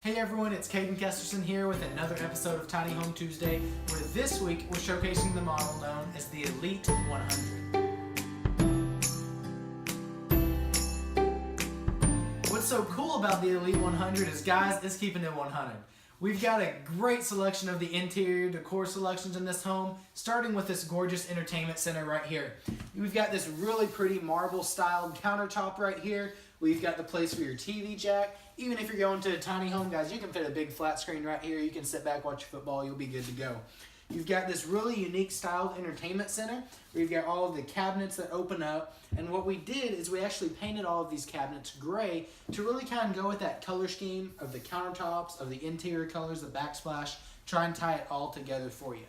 Hey everyone, it's Caden Kesterson here with another episode of Tiny Home Tuesday, where this week we're showcasing the model known as the Elite 100. What's so cool about the Elite 100 is, guys, it's keeping it 100. We've got a great selection of the interior decor selections in this home, starting with this gorgeous entertainment center right here. We've got this really pretty marble-styled countertop right here. We've got the place for your TV jack. Even if you're going to a tiny home, guys, you can fit a big flat screen right here. You can sit back, watch your football, you'll be good to go. You've got this really unique styled entertainment center where you've got all of the cabinets that open up. And what we did is we actually painted all of these cabinets gray to really kind of go with that color scheme of the countertops, of the interior colors, the backsplash, try and tie it all together for you.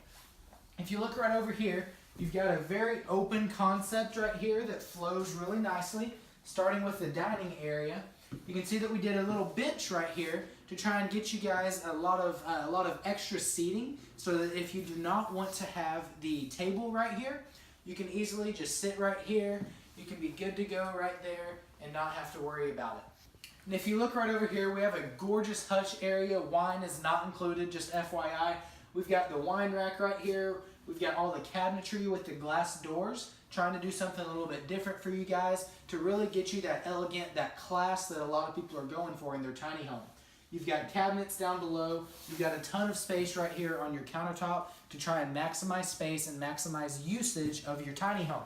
If you look right over here, you've got a very open concept right here that flows really nicely, starting with the dining area. You can see that we did a little bench right here to try and get you guys a lot of extra seating, so that if you do not want to have the table right here, you can easily just sit right here. You can be good to go right there and not have to worry about it. And if you look right over here, we have a gorgeous hutch area. Wine is not included, just FYI. We've got the wine rack right here. We've got all the cabinetry with the glass doors, trying to do something a little bit different for you guys to really get you that elegant, that class that a lot of people are going for in their tiny home. You've got cabinets down below. You've got a ton of space right here on your countertop to try and maximize space and maximize usage of your tiny home.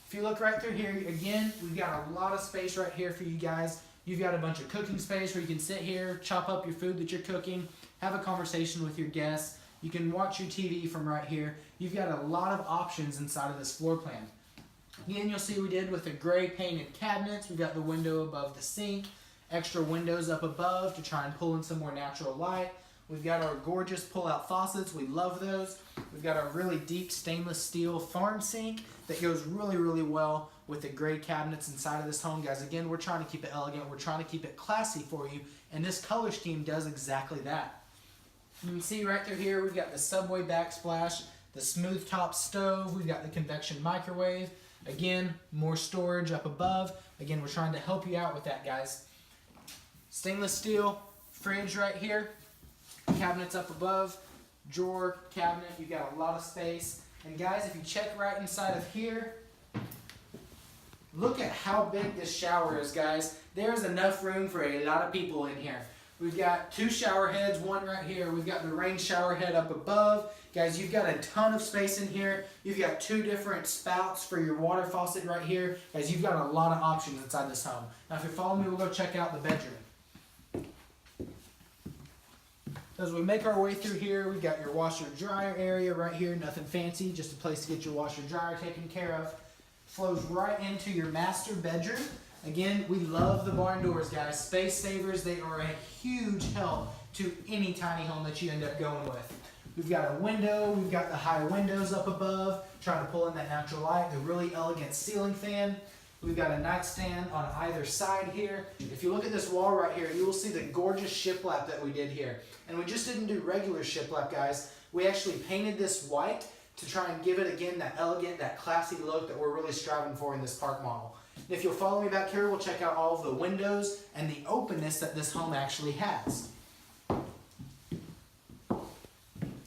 If you look right through here, again, we've got a lot of space right here for you guys. You've got a bunch of cooking space where you can sit here, chop up your food that you're cooking, have a conversation with your guests. You can watch your TV from right here. You've got a lot of options inside of this floor plan. Again, you'll see we did with the gray painted cabinets. We've got the window above the sink, extra windows up above to try and pull in some more natural light. We've got our gorgeous pull-out faucets. We love those. We've got our really deep stainless steel farm sink that goes really, really well with the gray cabinets inside of this home. Guys, again, we're trying to keep it elegant. We're trying to keep it classy for you, and this color scheme does exactly that. You can see right through here, we've got the Subway backsplash, the smooth top stove, we've got the convection microwave. Again, more storage up above. Again, we're trying to help you out with that, guys. Stainless steel fridge right here, cabinets up above, drawer, cabinet, you've got a lot of space. And guys, if you check right inside of here, look at how big this shower is, guys. There's enough room for a lot of people in here. We've got two shower heads, one right here. We've got the rain shower head up above. Guys, you've got a ton of space in here. You've got two different spouts for your water faucet right here. Guys, you've got a lot of options inside this home. Now, if you're following me, we'll go check out the bedroom. As we make our way through here, we've got your washer dryer area right here. Nothing fancy, just a place to get your washer dryer taken care of. Flows right into your master bedroom. Again, we love the barn doors, guys. Space savers, they are a huge help to any tiny home that you end up going with. We've got a window, we've got the high windows up above, trying to pull in that natural light, the really elegant ceiling fan. We've got a nightstand on either side here. If you look at this wall right here, you will see the gorgeous shiplap that we did here. And we just didn't do regular shiplap, guys. We actually painted this white to try and give it, again, that elegant, that classy look that we're really striving for in this park model. And if you'll follow me back here, we'll check out all of the windows and the openness that this home actually has.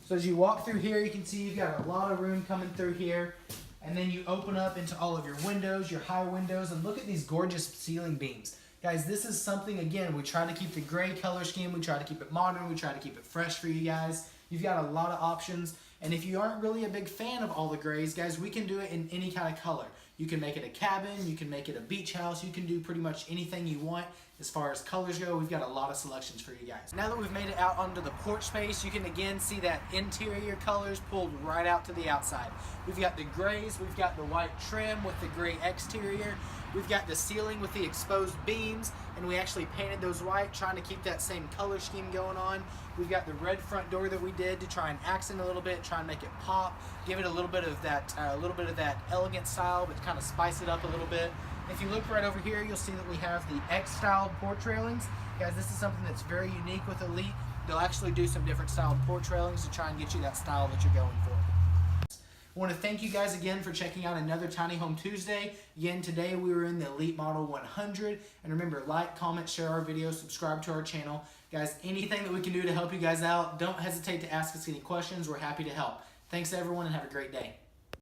So as you walk through here, you can see you've got a lot of room coming through here. And then you open up into all of your windows, your high windows, and look at these gorgeous ceiling beams. Guys, this is something, again, we try to keep the gray color scheme. We try to keep it modern. We try to keep it fresh for you guys. You've got a lot of options. And if you aren't really a big fan of all the grays, guys, we can do it in any kind of color. You can make it a cabin, you can make it a beach house, you can do pretty much anything you want as far as colors go. We've got a lot of selections for you guys. Now that we've made it out onto the porch space, you can again see that interior colors pulled right out to the outside. We've got the grays, we've got the white trim with the gray exterior, we've got the ceiling with the exposed beams, and we actually painted those white, trying to keep that same color scheme going on. We've got the red front door that we did to try and accent a little bit, try and make it pop, give it a little bit of that elegant style, but kind of spice it up a little bit. If you look right over here, you'll see that we have the X-styled porch railings. Guys, this is something that's very unique with Elite. They'll actually do some different styled porch railings to try and get you that style that you're going for. I want to thank you guys again for checking out another Tiny Home Tuesday. Again, today we were in the Elite Model 100. And remember, like, comment, share our videos, subscribe to our channel. Guys, anything that we can do to help you guys out, don't hesitate to ask us any questions. We're happy to help. Thanks everyone and have a great day.